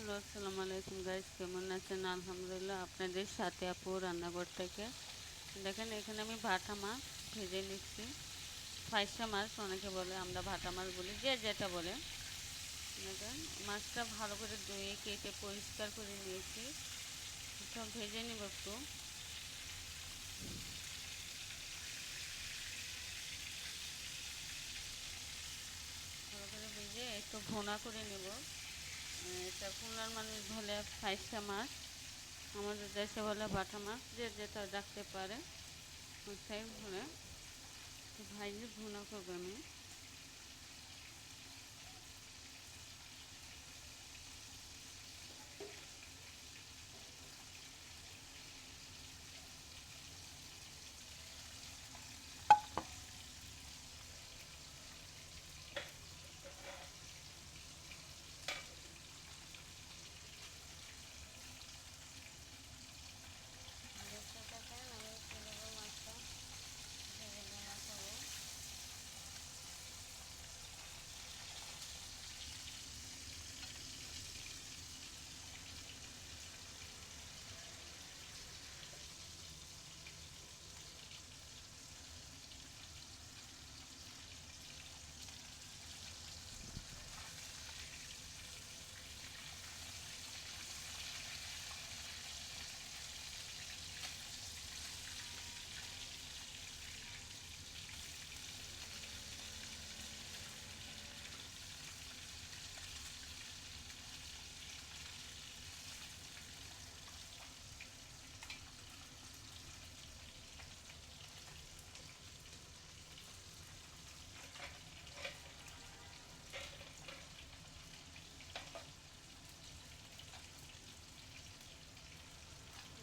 Hello, আসসালামু আলাইকুম guys, কেমন আছেন? আলহামদুলিল্লাহ, আপনাদের সাথে আপু রান্নাঘর থেকে। দেখেন এখানে আমি ভাটা মাছ ভেজে নিচ্ছি। ফাইসা মাছ অনেকে বলে, আমরা ভাটা মাছ বলি, যে যেটা বলে। দেখেন মাছটা ভালো করে ধুয়ে কেটে পরিষ্কার করে নিয়েছি। সব ভেজে নেব একটু ভালো করে, ভেজে একটু ভুনা করে নেব। এটা খুলনার মানুষ বলে ফাইসা মাছ, আমাদের দেশে বলে বাটা মাছ, যে যেটা রাখতে পারে। ওটাই বলে ভাইজি ভুনা করবো আমি। দেখতে থাকেন, আমি কীভাবে মাছটা ভেজে ভুনা করবো।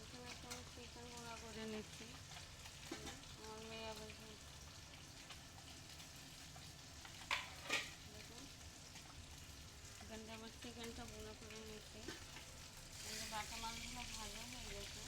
এখানে একটা আমি চিকেন ভুনা করে নিচ্ছি। আমার মেয়ে আবার দেখুন, এখানটা আবার চিকেনটা ভুনা করে নিচ্ছি। বাটা মাছগুলো ভাজা হয়ে গেছে।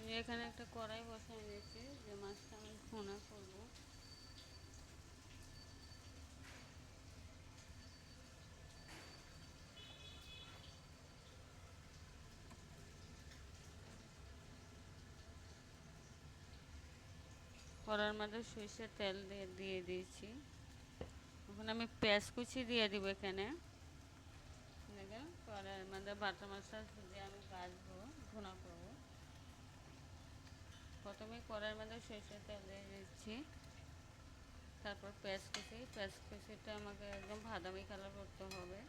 আমি এখানে একটা কড়াই বসাই নিয়েছি, যে মাছটা আমি ভুনা করবো। কড়ার মধ্যে সরিষার তেল দিয়ে দিয়েছি। এখন আমি পেঁয়াজ কুচি দিয়ে দিব এখানে। দেখেন কড়াইয়ের মধ্যে বাটা মাছটা দিয়ে আমি ভাজবো, ভুনা করবো। প্রথমে কড়াইয়ের মধ্যে সরিষার তেল দিয়ে দিচ্ছি, তারপর পেঁয়াজ কুচিটা আমাকে একদম বাদামি কালার করতে হবে।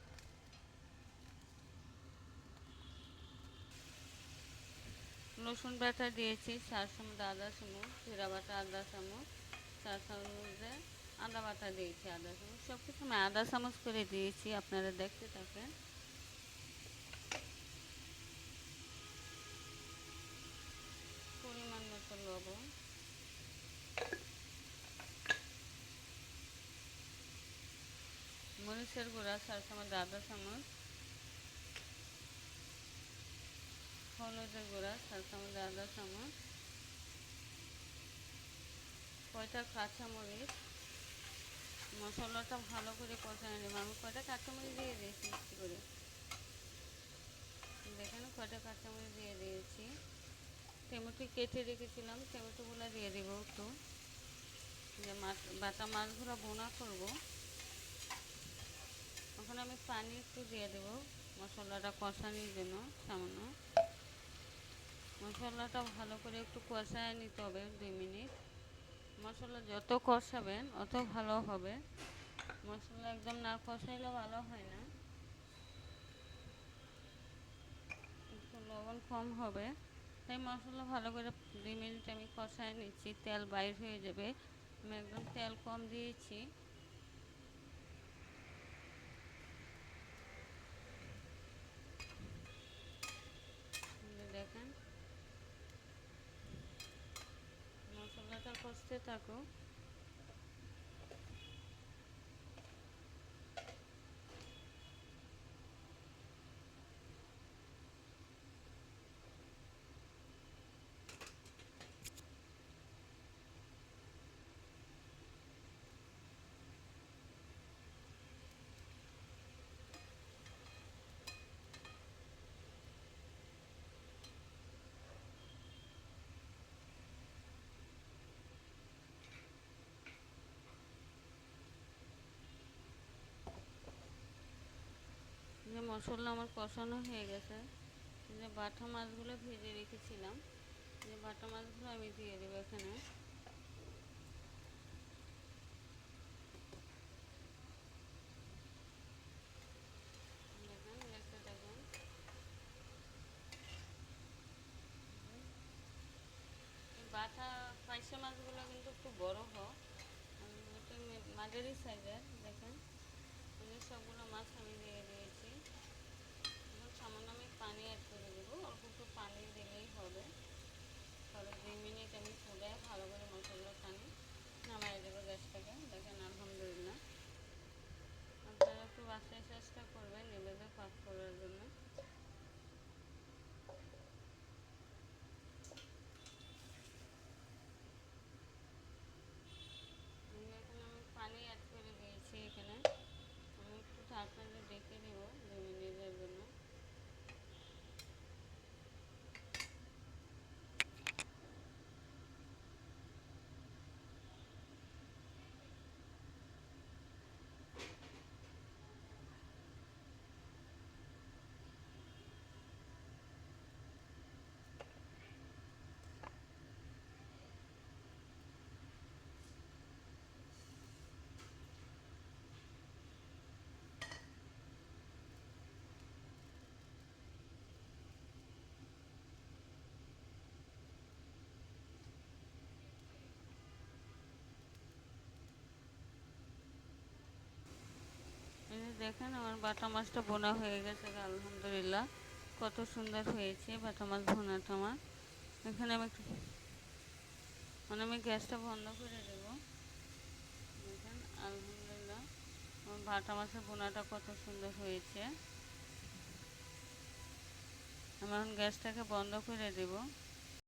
রসুন বাটা দিয়েছি 4 চামচ, আদা চামচ, জিরা বাটা আদা চামচ, 4 চামচে আদা বাটা দিয়েছি, আদা চামচ, সব কিছু আমি আদা চামচ করে দিয়েছি, আপনারা দেখতে থাকেন। পরিমাণ মতো লবণ, মরিচের গুঁড়া 4 চামচ, আদা চামচ, হলুদের গুঁড়া 4 চামচ, আদা চামচ, কয়টা কাঁচামরিচ। মশলাটা ভালো করে কষায় নেব। আমি কয়টা কাঁচামরিচ দিয়ে দিয়েছি একটু করে, দেখেন কয়টা কাঁচামরিচ দিয়ে দিয়েছি। টমেটো কেটে রেখেছিলাম, টমেটোগুলো দিয়ে দেবো একটু, যে বাটা মাছগুলো বোনা করব। এখন আমি পানি একটু দিয়ে দেবো মশলাটা কষানোর জন্য। সামান্য মশলাটা ভালো করে একটু কষায় নিতে হবে 2 মিনিট। মশলা যত কষাবেন অত ভালো হবে, মশলা একদম না কষাইলে ভালো হয় না, একটু লবণ কম হবে। তাই মশলা ভালো করে 2 মিনিট আমি কষায় নিচ্ছি, তেল বাইর হয়ে যাবে। আমি একদম তেল কম দিয়েছি। দেখতে থাকো। যে মশলা আমার কষানো হয়ে গেছে, যে বাটা মাছগুলো ভেজে রেখেছিলাম, যে বাটা মাছগুলো আমি দিয়ে দেবো এখানে। দেখেন, দেখতে থাকুন। এই বাটা পাইসা মাছগুলো কিন্তু একটু বড় হোক, একটু মাঝারি সাইজের। দেখেন, সবগুলো মাছ আমি দিয়ে দিয়েছি। এখন সামান্য আমি পানি অ্যাড করে দেবো, অল্প একটু পানি দিলেই হবে। তাহলে 2 মিনিট আমি ফুটাই ভালো করে মশলার পানি নামাই দেবো গ্যাসটাকে। দেখেন, আলহামদুলিল্লাহ। আপনারা একটু বাসায় চেষ্টা করবেন এভাবে পাক করার জন্য। এখন আমি পানি অ্যাড করে দিয়েছি এখানে। আমি একটু ঢাকনাটা ডেকে দেবো 2 মিনিটের জন্য। এই যে দেখেন, আমার বাটা মাছটা বোনা হয়ে গেছে আলহামদুলিল্লাহ। কত সুন্দর হয়েছে বাটা মাছ ভুনাটা আমার। এখানে আমি একটু আমি গ্যাসটা বন্ধ করে দেবো। দেখেন, আলহামদুলিল্লাহ আমার বাটা মাছের বোনাটা কত সুন্দর হয়েছে। আমি এখন গ্যাসটাকে বন্ধ করে দেবো।